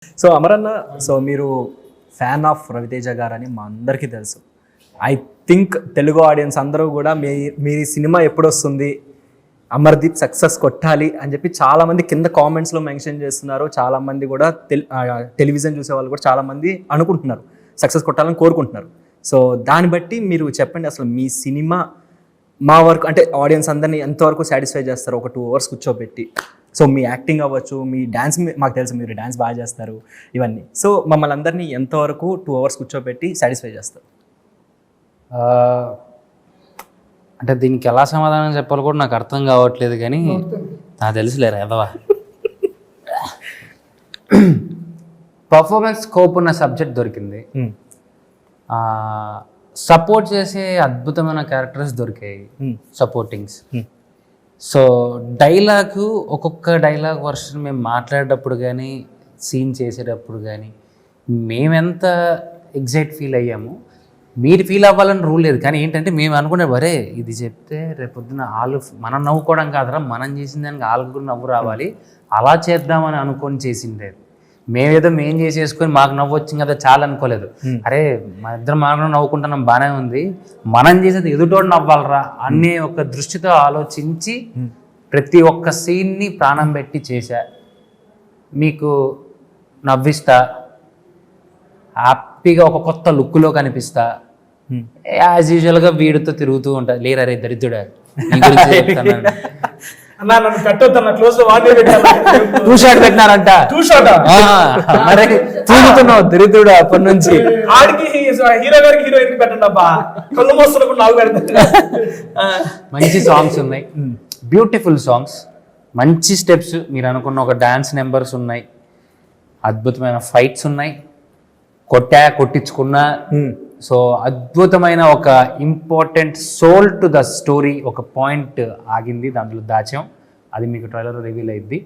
So Amaranna, so మీరు fan of Raviteja గారని మా అందరికీ తెలుసు. ఐ థింక్ తెలుగు ఆడియన్స్ అందరూ కూడా మీ సినిమా ఎప్పుడు వస్తుంది, అమర్దీప్ సక్సెస్ కొట్టాలి అని చెప్పి చాలామంది కింద కామెంట్స్లో మెన్షన్ చేస్తున్నారు. చాలామంది కూడా టెలివిజన్ చూసే వాళ్ళు కూడా చాలామంది అనుకుంటున్నారు సక్సెస్ కొట్టాలని కోరుకుంటున్నారు. సో దాన్ని బట్టి మీరు చెప్పండి, అసలు మీ సినిమా మా వరకు అంటే ఆడియన్స్ అందరినీ ఎంతవరకు సాటిస్ఫై చేస్తారు ఒక 2 hours కూర్చోబెట్టి? సో మీ యాక్టింగ్ అవ్వచ్చు, మీ డ్యాన్స్, మాకు తెలుసు మీరు డ్యాన్స్ బాగా చేస్తారు, ఇవన్నీ. సో మమ్మల్ని అందరినీ ఎంతవరకు 2 hours కూర్చోబెట్టి సాటిస్ఫై చేస్తారు? అంటే దీనికి ఎలా సమాధానం చెప్పాలో కూడా నాకు అర్థం కావట్లేదు, కానీ నాకు తెలుసులేరా ఎదవా. పర్ఫార్మెన్స్ స్కోప్ ఉన్న సబ్జెక్ట్ దొరికింది, సపోర్ట్ చేసే అద్భుతమైన క్యారెక్టర్స్ దొరికాయి, సపోర్టింగ్స్. సో డైలాగు, ఒక్కొక్క డైలాగ్ వర్షన్ మేము మాట్లాడేటప్పుడు కానీ సీన్ చేసేటప్పుడు కానీ మేమెంత ఎగ్జైట్ ఫీల్ అయ్యాము, మీరు ఫీల్ అవ్వాలని రూల్ లేదు. కానీ ఏంటంటే మేము అనుకునే వరే ఇది చెప్తే రేపొద్దున వాళ్ళు మనం నవ్వుకోవడం కాదురా, మనం చేసిన దానికి వాళ్ళకు కూడా నవ్వు రావాలి, అలా చేద్దామని అనుకొని చేసిండేది. మేం చేసేసుకొని మాకు నవ్వు వచ్చింది కదా చాలా అనుకోలేదు. అరే మన ఇద్దరు మనం నవ్వుకుంటున్నాం బాగానే ఉంది, మనం చేసేది ఎదుటోడు నవ్వాలరా అనే ఒక దృష్టితో ఆలోచించి ప్రతి ఒక్క సీన్ని ప్రాణం పెట్టి చేశా. మీకు నవ్విస్తా, హ్యాపీగా ఒక కొత్త లుక్లో కనిపిస్తా, యాజ్ యూజువల్గా వీడితో తిరుగుతూ ఉంటా. లేరా రే దరిద్రుడా, పెట్టినారంట, అరే తిరుగుతున్నావు దరిద్రుడు అప్పటి నుంచి. మంచి సాంగ్స్ ఉన్నాయి, బ్యూటిఫుల్ సాంగ్స్, మంచి స్టెప్స్, మీరు అనుకున్న ఒక డాన్స్ నెంబర్స్ ఉన్నాయి, అద్భుతమైన ఫైట్స్ ఉన్నాయి, కొట్టించుకున్నా. సో అద్భుతమైన ఒక important soul to the story, ఒక పాయింట్ ఆగింది దాంట్లో దాచాం, అది మీకు ట్రైలర్ రివీల్ అయింది.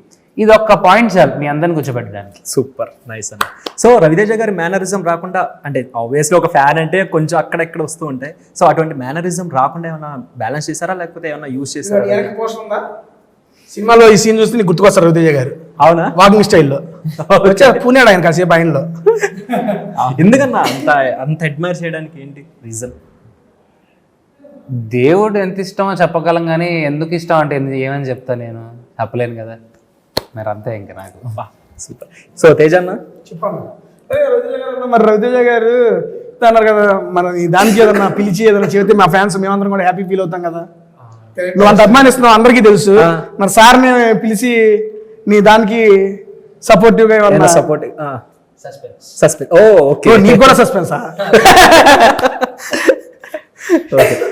ఇది ఒక్క పాయింట్ సార్ మీ అందరిని కూర్చోబెట్టడానికి. సూపర్ నైస్ అన్న. సో రవితేజ గారి మేనరిజం రాకుండా, అంటే ఆబ్వియస్లీ ఒక ఫ్యాన్ అంటే కొంచెం అక్కడెక్కడ వస్తూ ఉంటాయి, సో అటువంటి మేనరిజం రాకుండా ఏమైనా బ్యాలెన్స్ చేశారా, లేకపోతే ఏమైనా యూజ్ చేశారా? సినిమాలో ఈ సీన్ చూస్తే నీకు గుర్తుకొస్తారు రవితేజ గారు. అవునా? వాకింగ్ స్టైల్లో వచ్చారు, పూనాడు ఆయన కాసేపు ఆయనలో. ఎందుకన్నా అంత అడ్మైర్ చేయడానికి ఏంటి రీజన్? దేవుడు ఎంత ఇష్టమో చెప్పగలం, కానీ ఎందుకు ఇష్టం అంటే ఏమని చెప్తా, నేను చెప్పలేను కదా, మరి అంతే ఇంకా నాకు. సూపర్. సో తేజ అన్న చెప్పండి. మరి రవితేజ గారు అన్నారు కదా, మన దానికి ఏదన్నా పిలిచి ఏదైనా చెబితే మా ఫ్యాన్స్ మేమందరం కూడా హ్యాపీ ఫీల్ అవుతాం కదా. నువ్వు అంత అభిమానిస్తున్నావు అందరికీ తెలుసు, మరి సార్ని పిలిచి నీ దానికి సపోర్టివ్ గా ఏమన్నా సపోర్టివ్ సస్పెన్స్. ఓ ఓకే, నీకు కూడా సస్పెన్సా? ఓకే.